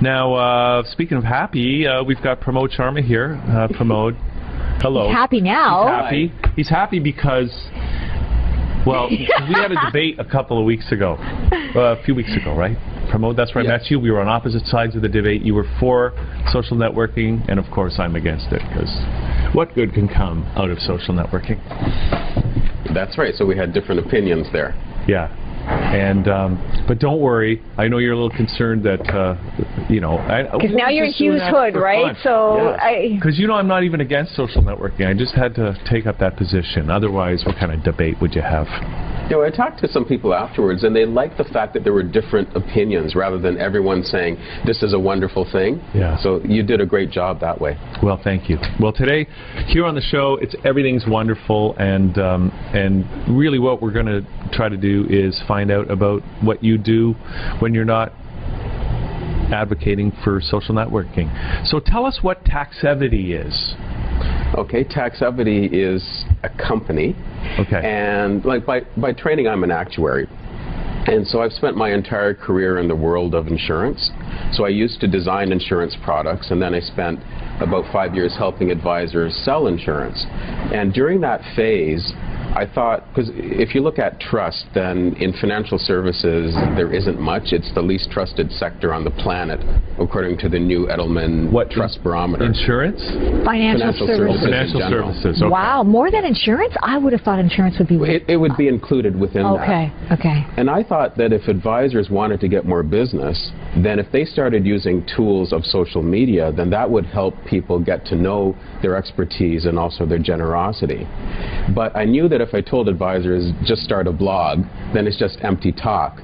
Now, speaking of happy, we've got Pramod Sharma here. Pramod, hello. He's happy now. He's happy. He's happy because, well, we had a debate a couple of weeks ago, a few weeks ago, right? Pramod, that's where I met you. We were on opposite sides of the debate. You were for social networking, and of course I'm against it, because what good can come out of social networking? That's right. So we had different opinions there. Yeah. And but don't worry, I know you're a little concerned that you know, because now you're in Hugh's hood, right? Fun. So because you know, I'm not even against social networking. I just had to take up that position. Otherwise, what kind of debate would you have? You know, I talked to some people afterwards, and they liked the fact that there were different opinions rather than everyone saying this is a wonderful thing. Yeah. So you did a great job that way. Well, thank you. Well, today here on the show, it's everything's wonderful, and really what we're going to try to do is find out about what you do when you're not advocating for social networking. So tell us what Taxevity is. Okay, Taxevity is a company. Okay. And like by training, I'm an actuary. And so I've spent my entire career in the world of insurance. So I used to design insurance products, and then I spent about 5 years helping advisors sell insurance. And during that phase, I thought, because if you look at trust, then in financial services, there isn't much. It's the least trusted sector on the planet, according to the new Edelman Trust Barometer. Insurance? Financial services. Financial services. Okay. Wow, more than insurance? I would have thought insurance would be... It would be included within that. Okay. And I thought that if advisors wanted to get more business, then if they started using tools of social media, then that would help people get to know their expertise and also their generosity. But I knew that if I told advisors just start a blog, then it's just empty talk.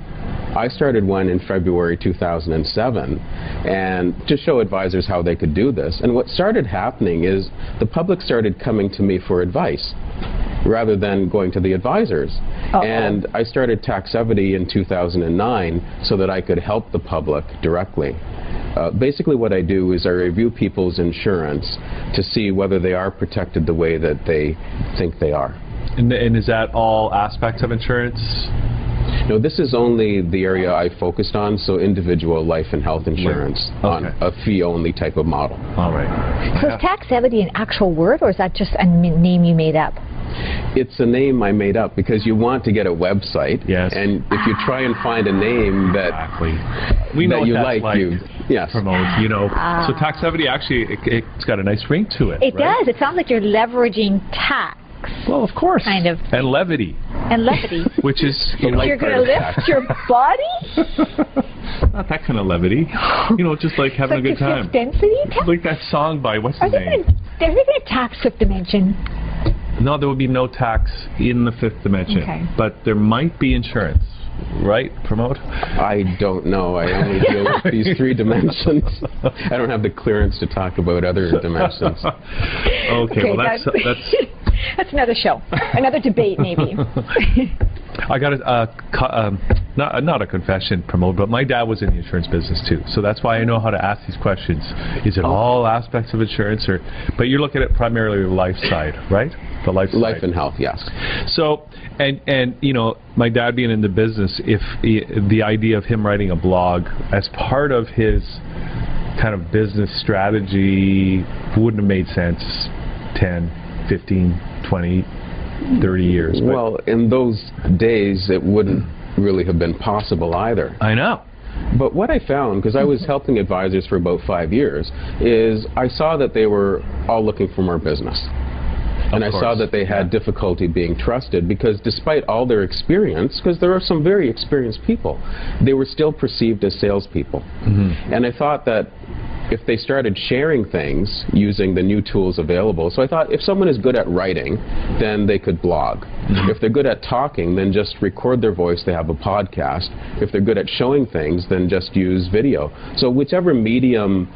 I started one in February 2007 and to show advisors how they could do this. And what started happening is the public started coming to me for advice rather than going to the advisors. And I started Taxevity in 2009 so that I could help the public directly. Basically what I do is I review people's insurance to see whether they are protected the way that they think they are. And is that all aspects of insurance? No, this is only the area I focused on, so individual life and health insurance on a fee-only type of model. All right. So is Taxevity an actual word, or is that just a name you made up? It's a name I made up because you want to get a website, and if you try and find a name that we know that you like, promote, you know. So Taxevity actually, it's got a nice ring to it. It does. It sounds like you're leveraging tax. Well, of course. Kind of. And levity. And levity. Which is... You're going to lift your body? Not that kind of levity. You know, just like having a good time. Density? Like that song by, what's his name? Are they going to tax Fifth Dimension? No, there would be no tax in the Fifth Dimension. Okay. But there might be insurance. Right, Promote? I don't know. I only deal with these 3 dimensions. I don't have the clearance to talk about other dimensions. Okay, well that's that's another show, another debate maybe. I got not a confession, Promote, but my dad was in the insurance business too, so that's why I know how to ask these questions. Is it all aspects of insurance, or? But you're looking at primarily the life side, right? The life side. And health, yes. So, and you know, my dad being in the business, if the idea of him writing a blog as part of his kind of business strategy wouldn't have made sense 10, 15, 20, 30 years. Well, in those days, it wouldn't really have been possible either. I know. But what I found, because I was helping advisors for about 5 years, is I saw that they were all looking for more business. And I saw that they had difficulty being trusted because despite all their experience, because there are some very experienced people, they were still perceived as salespeople. And I thought that if they started sharing things using the new tools available, so I thought if someone is good at writing, then they could blog. If they're good at talking, then just record their voice, they have a podcast. If they're good at showing things, then just use video. So whichever medium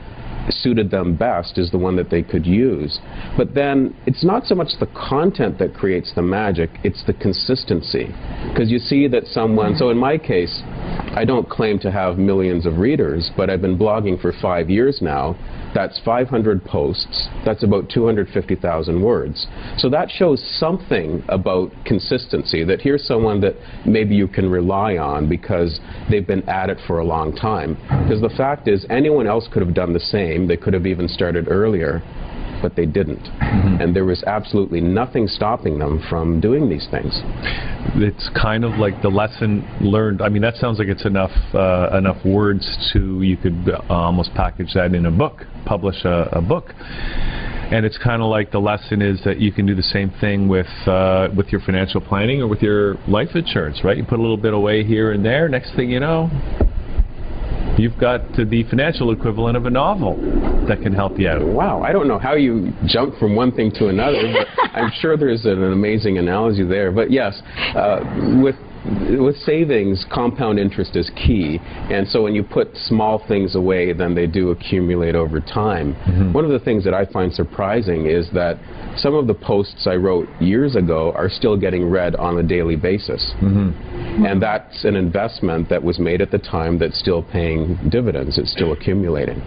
suited them best is the one that they could use. But then it's not so much the content that creates the magic, it's the consistency. Because you see that someone, so in my case, I don't claim to have millions of readers, but I've been blogging for 5 years now. That's 500 posts. That's about 250,000 words. So that shows something about consistency, that here's someone that maybe you can rely on because they've been at it for a long time. Because the fact is, anyone else could have done the same. They could have even started earlier, but they didn't. And there was absolutely nothing stopping them from doing these things. It's kind of like the lesson learned. I mean, that sounds like it's enough words to, you could almost package that in a book, publish a book. And it's kind of like the lesson is that you can do the same thing with your financial planning or with your life insurance, right? You put a little bit away here and there. Next thing you know, you've got the financial equivalent of a novel that can help you out. Wow, I don't know how you jump from one thing to another, but I'm sure there's an amazing analogy there. But yes, with savings, compound interest is key, and so when you put small things away, then they do accumulate over time. One of the things that I find surprising is that some of the posts I wrote years ago are still getting read on a daily basis. And that's an investment that was made at the time that's still paying dividends. It's still accumulating.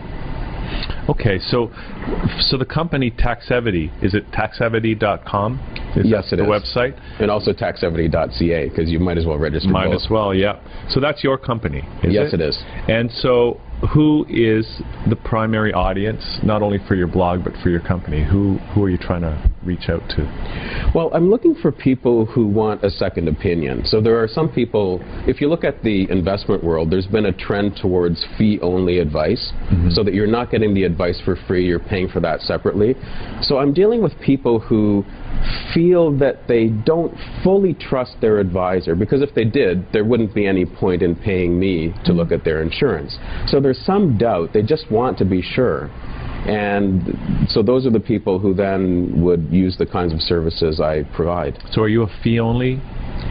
Okay, so the company Taxevity, is it taxevity.com? Yes, it is. The website? And also taxevity.ca, because you might as well register Might both. as well, yeah. So that's your company, is it? Yes, it is. And so who is the primary audience, not only for your blog, but for your company? Who are you trying to reach out to? Well, I'm looking for people who want a second opinion. So there are some people, if you look at the investment world, there's been a trend towards fee-only advice, so that you're not getting the advice for free, you're paying for that separately. So I'm dealing with people who feel that they don't fully trust their advisor, because if they did, there wouldn't be any point in paying me to look at their insurance. So there's some doubt. They just want to be sure. And so those are the people who then would use the kinds of services I provide. So are you a fee-only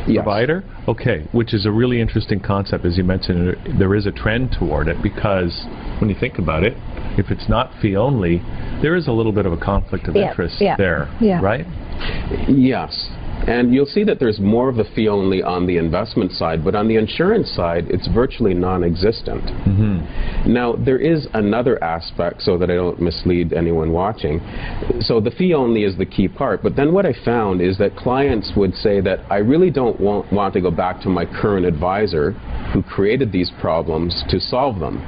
provider? Okay, which is a really interesting concept. As you mentioned, there is a trend toward it, because when you think about it, if it's not fee-only, there is a little bit of a conflict of interest there, right? Yes. And you'll see that there's more of the fee-only on the investment side, but on the insurance side, it's virtually non-existent. Now, there is another aspect, so that I don't mislead anyone watching. So the fee-only is the key part, but then what I found is that clients would say that I really don't want to go back to my current advisor who created these problems to solve them.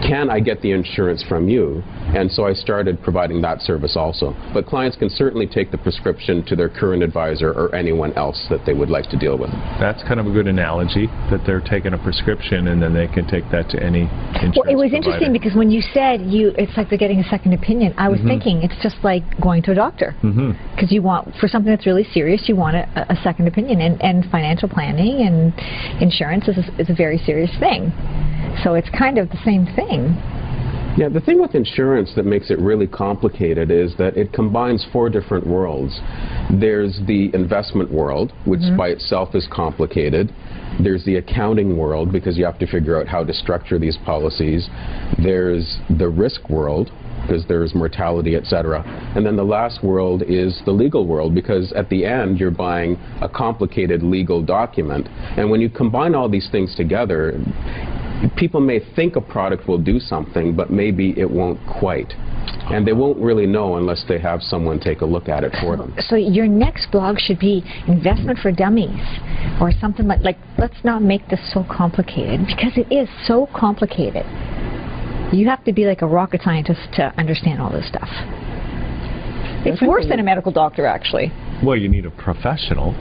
Can I get the insurance from you? And so I started providing that service also. But clients can certainly take the prescription to their current advisor or anyone else that they would like to deal with. That's kind of a good analogy, that they're taking a prescription and then they can take that to any insurance Well, it was provider. interesting because when you said it's like they're getting a second opinion, I was thinking it's just like going to a doctor. Because you want, for something that's really serious, you want a second opinion. And financial planning and insurance is a very serious thing. So it's kind of the same thing. Yeah, the thing with insurance that makes it really complicated is that it combines 4 different worlds. There's the investment world, which by itself is complicated. There's the accounting world, because you have to figure out how to structure these policies. There's the risk world, because there's mortality, etc. And then the last world is the legal world, because at the end you're buying a complicated legal document. And when you combine all these things together, people may think a product will do something, but maybe it won't quite. And they won't really know unless they have someone take a look at it for them. So your next blog should be Investment for Dummies, or something like let's not make this so complicated, because it is so complicated. You have to be like a rocket scientist to understand all this stuff. It's worse than a medical doctor, actually. Well, you need a professional.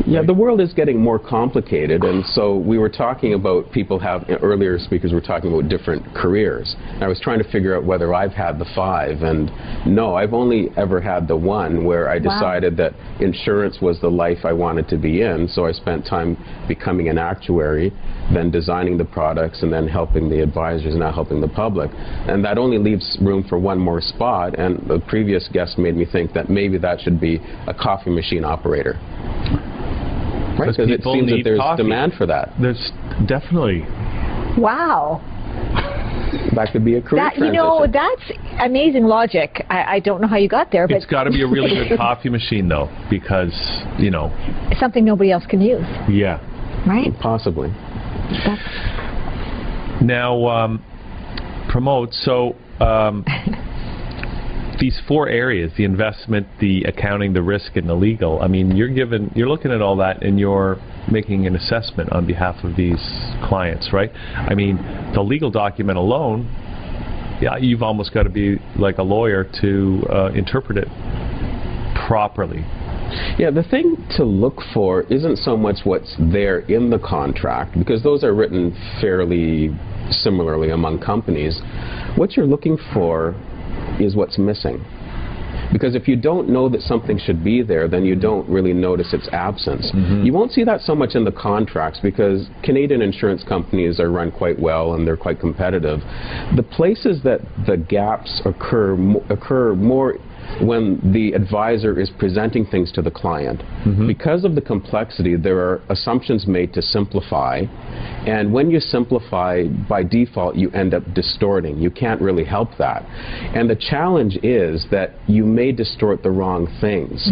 Yeah, the world is getting more complicated, and so we were talking about people have, earlier speakers were talking about different careers. I was trying to figure out whether I've had the 5, and no, I've only ever had the one where I decided that insurance was the life I wanted to be in, so I spent time becoming an actuary, then designing the products, and then helping the advisors, now helping the public. And that only leaves room for one more spot, and the previous guest made me think that maybe that should be a coffee machine operator. Right, because it seems that there's demand for that. There's definitely. Wow. That could be a career transition. You know, that's amazing logic. I don't know how you got there, but it's got to be a really good coffee machine, though, because, you know. Something nobody else can use. Yeah. Right? Possibly. Now, Promods, so these 4 areas, the investment, the accounting, the risk, and the legal, I mean, you're looking at all that and you're making an assessment on behalf of these clients, right? I mean, the legal document alone, yeah, you've almost got to be like a lawyer to interpret it properly. Yeah, the thing to look for isn't so much what's there in the contract, because those are written fairly similarly among companies. What you're looking for is what's missing. Because if you don't know that something should be there, then you don't really notice its absence. You won't see that so much in the contracts, because Canadian insurance companies are run quite well and they're quite competitive. The places that the gaps occur more when the advisor is presenting things to the client. Because of the complexity, there are assumptions made to simplify, and when you simplify, by default, you end up distorting. You can't really help that. And the challenge is that you may distort the wrong things.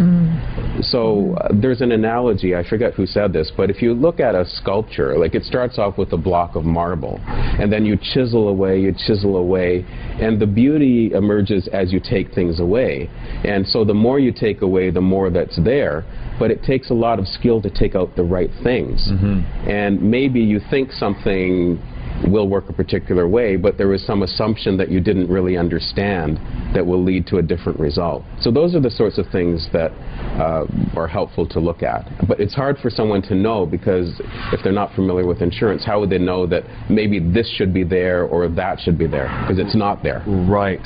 So there's an analogy, I forget who said this, but if you look at a sculpture, like it starts off with a block of marble, and then you chisel away, and the beauty emerges as you take things away. And so the more you take away, the more that's there. But it takes a lot of skill to take out the right things. And maybe you think something will work a particular way, but there is some assumption that you didn't really understand that will lead to a different result. So those are the sorts of things that are helpful to look at. But it's hard for someone to know, because if they're not familiar with insurance, how would they know that maybe this should be there or that should be there? Because it's not there. Right.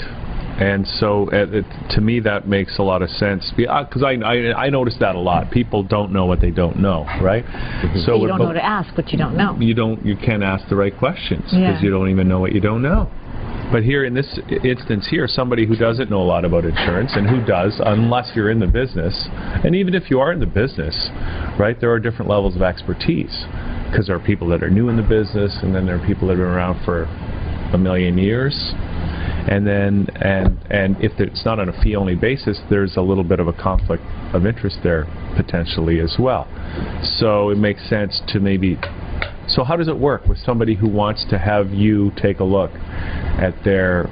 And so, to me, that makes a lot of sense, because I notice that a lot. People don't know what they don't know, right? So you don't know to ask what you don't know. You can't ask the right questions, because you don't even know what you don't know. But here, in this instance here, somebody who doesn't know a lot about insurance, and who does, unless you're in the business, and even if you are in the business, right, there are different levels of expertise, because there are people that are new in the business, and then there are people that have been around for a million years. And then, and if it's not on a fee-only basis, there's a little bit of a conflict of interest there potentially as well. So it makes sense to maybe. So how does it work with somebody who wants to have you take a look at their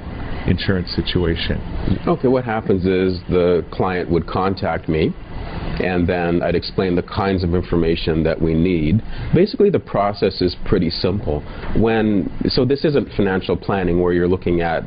insurance situation? Okay, what happens is the client would contact me, and then I'd explain the kinds of information that we need. Basically, the process is pretty simple. So this isn't financial planning where you're looking at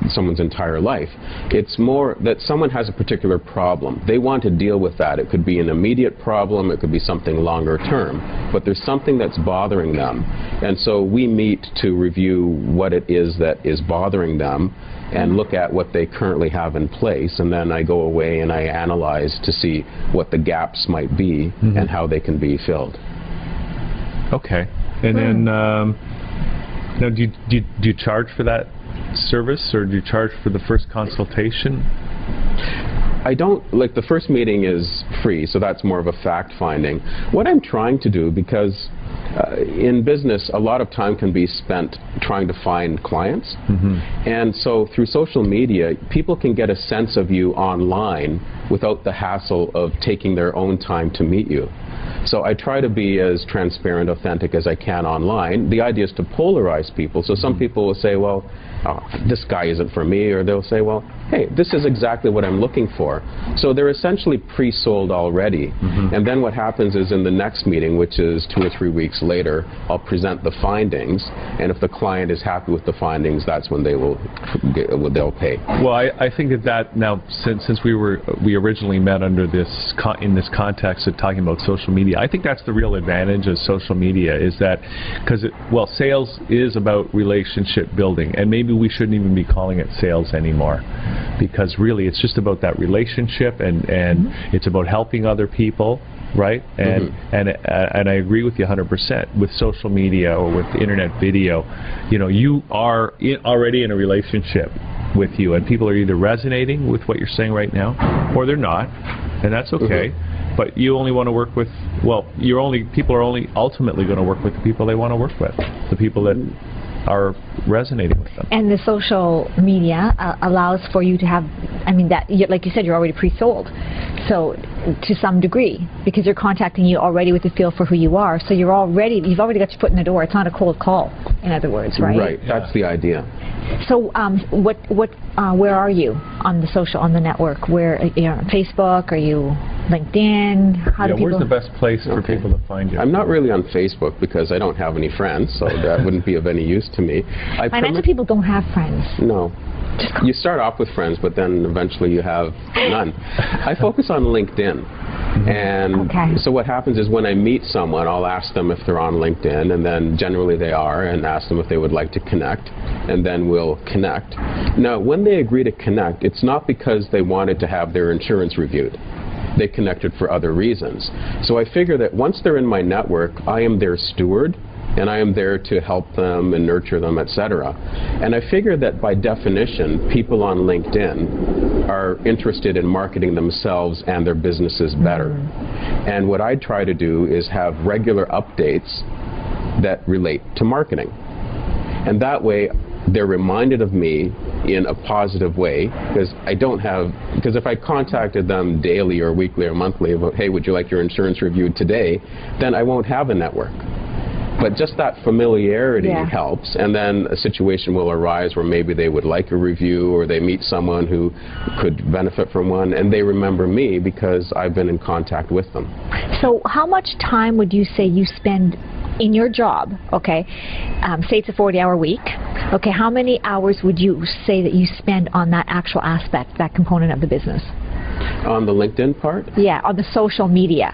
someone's entire life. It's more that someone has a particular problem. They want to deal with that. It could be an immediate problem, it could be something longer term, but there's something that's bothering them. And so we meet to review what it is that is bothering them and look at what they currently have in place, and then I go away and I analyze to see what the gaps might be and how they can be filled. Okay. And then, now do you charge for that service, or do you charge for the first consultation? I don't, like, the first meeting is free, so that's more of a fact finding. What I'm trying to do, because in business a lot of time can be spent trying to find clients, and so through social media people can get a sense of you online without the hassle of taking their own time to meet you. So I try to be as transparent, authentic as I can online. The idea is to polarize people. So some people will say, well, oh, this guy isn't for me, or they'll say, well, hey, this is exactly what I'm looking for. So they're essentially pre-sold already. And then what happens is in the next meeting, which is 2 or 3 weeks later, I'll present the findings, and if the client is happy with the findings, that's when they'll pay. Well, I think that now, since we originally met under this in this context of talking about social media, I think that's the real advantage of social media, is that because sales is about relationship building, and maybe we shouldn't even be calling it sales anymore, because really it's just about that relationship, and it's about helping other people, right? And I agree with you 100%. With social media or with internet video, you are already in a relationship with you, and people are either resonating with what you're saying right now, or they're not, and that's okay. But you only want to work with, people are only ultimately going to work with the people they want to work with, the people that are resonating with them. And the social media allows for you to have, I mean, that, like you said, you're already pre-sold. So to some degree, because they're contacting you already with a feel for who you are, so you've already got your foot in the door. It's not a cold call, in other words, right? Right, that's the idea. So where are you on the network? Where, on Facebook? Are you LinkedIn? How do people? Where's the best place for people to find you? I'm not really on Facebook because I don't have any friends, so that wouldn't be of any use to me. Financial people don't have friends. No. You start off with friends, but then eventually you have none. I focus on LinkedIn. And so what happens is when I meet someone, I'll ask them if they're on LinkedIn, and then generally they are, and ask them if they would like to connect, and then we'll connect. Now, when they agree to connect, it's not because they wanted to have their insurance reviewed. They connected for other reasons. So I figure that once they're in my network, I am their steward, and I am there to help them and nurture them, etc. And I figure that by definition, people on LinkedIn are interested in marketing themselves and their businesses better. And what I try to do is have regular updates that relate to marketing. And that way, they're reminded of me in a positive way, because because if I contacted them daily or weekly or monthly about, hey, would you like your insurance reviewed today, then I won't have a network. But just that familiarity helps, and then a situation will arise where maybe they would like a review, or they meet someone who could benefit from one, and they remember me because I've been in contact with them. So how much time would you say you spend in your job, okay? Say it's a 40-hour week. Okay, how many hours would you say that you spend on that actual aspect, that component of the business? On the LinkedIn part? Yeah, on the social media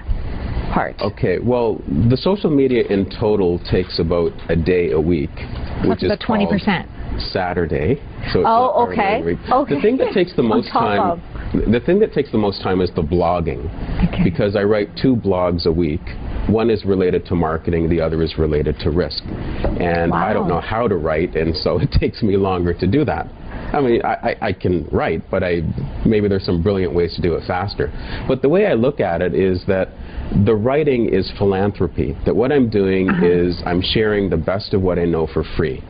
part. Okay, well, the social media in total takes about a day a week, which is about 20%. Saturday. So it's okay. The thing that takes the most time, the thing that takes the most time is the blogging, because I write 2 blogs a week. One is related to marketing, the other is related to risk. And I don't know how to write, and so it takes me longer to do that. I mean, I can write, but maybe there's some brilliant ways to do it faster. But the way I look at it is that the writing is philanthropy, that what I'm doing is I'm sharing the best of what I know for free.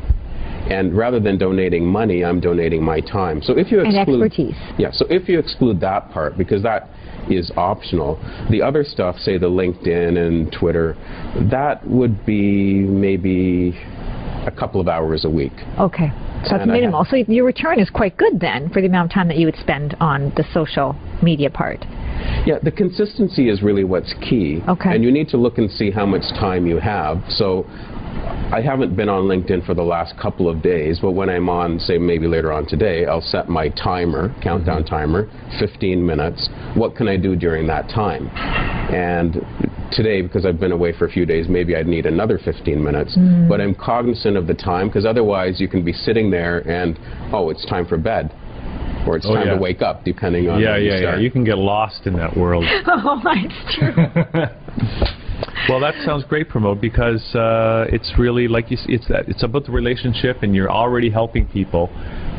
And rather than donating money, I'm donating my time. So if you exclude, and expertise. Yeah, so if you exclude that part, because that is optional, the other stuff, say the LinkedIn and Twitter, that would be maybe a couple of hours a week. Okay, so that's minimal. So your return is quite good then for the amount of time that you would spend on the social media part. Yeah, the consistency is really what's key. And you need to look and see how much time you have. So I haven't been on LinkedIn for the last couple of days, but when I'm on, say maybe later on today, I'll set my timer, countdown timer, 15 minutes. What can I do during that time? And today, because I've been away for a few days, maybe I'd need another 15 minutes. But I'm cognizant of the time, because otherwise you can be sitting there and, oh, it's time for bed. Or it's time to wake up, depending on when you start. You can get lost in that world. Oh, that's true. Well, that sounds great, Promote, because it's really, like you it's about the relationship, and you're already helping people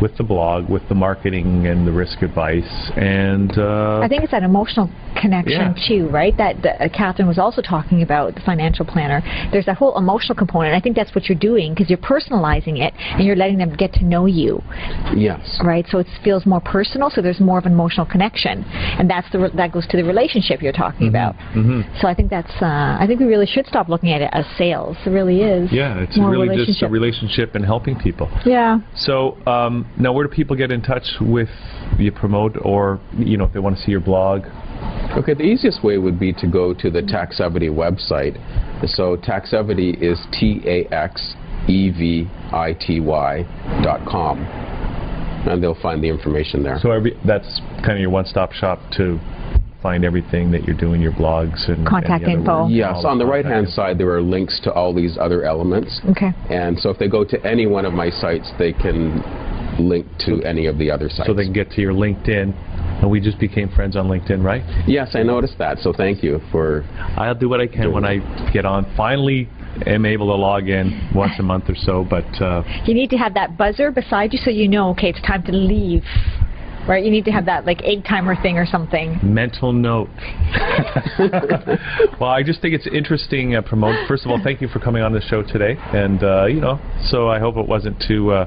with the blog, with the marketing and the risk advice, and I think it's that emotional connection too, right? That Catherine was also talking about, the financial planner. There's that whole emotional component. I think that's what you're doing, because you're personalizing it and you're letting them get to know you. Yes. Right. So it feels more personal. So there's more of an emotional connection, and that goes to the relationship you're talking about. So I think that's. I think we really should stop looking at it as sales. It really is. Yeah, it's really just a relationship and helping people. Yeah. So now, where do people get in touch with you, Promote, or if they want to see your blog? Okay, the easiest way would be to go to the Taxevity website. So Taxevity is TAXEVITY.com, and they'll find the information there. So that's kind of your one-stop shop to find everything that you're doing, your blogs and contact info. Yes, on the right-hand side there are links to all these other elements. Okay. And so if they go to any one of my sites, they can link to any of the other sites. So they can get to your LinkedIn. And we just became friends on LinkedIn, right? Yes, I noticed that. So thank you for. I'll do what I can when I get on. Finally, am able to log in once a month or so, but. You need to have that buzzer beside you so you know, okay, it's time to leave right? You need to have that like egg timer thing or something. Mental note. Well, I just think it's interesting, Promods. First of all, thank you for coming on the show today. And, you know, so I hope it wasn't too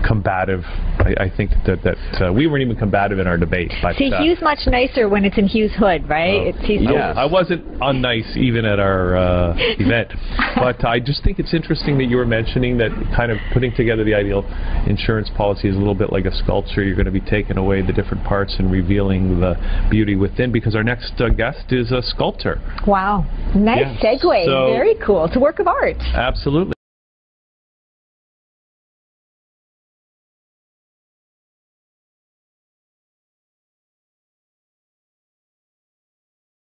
combative. I think that we weren't even combative in our debate. But, see, Hugh's much nicer when it's in Hugh's hood, right? Yes. I wasn't unnice even at our event. But I just think it's interesting that you were mentioning that kind of putting together the ideal insurance policy is a little bit like a sculpture. You're going to be taking away the different parts and revealing the beauty within, because our next guest is a sculptor. Wow. Nice segue. So, very cool. It's a work of art. Absolutely.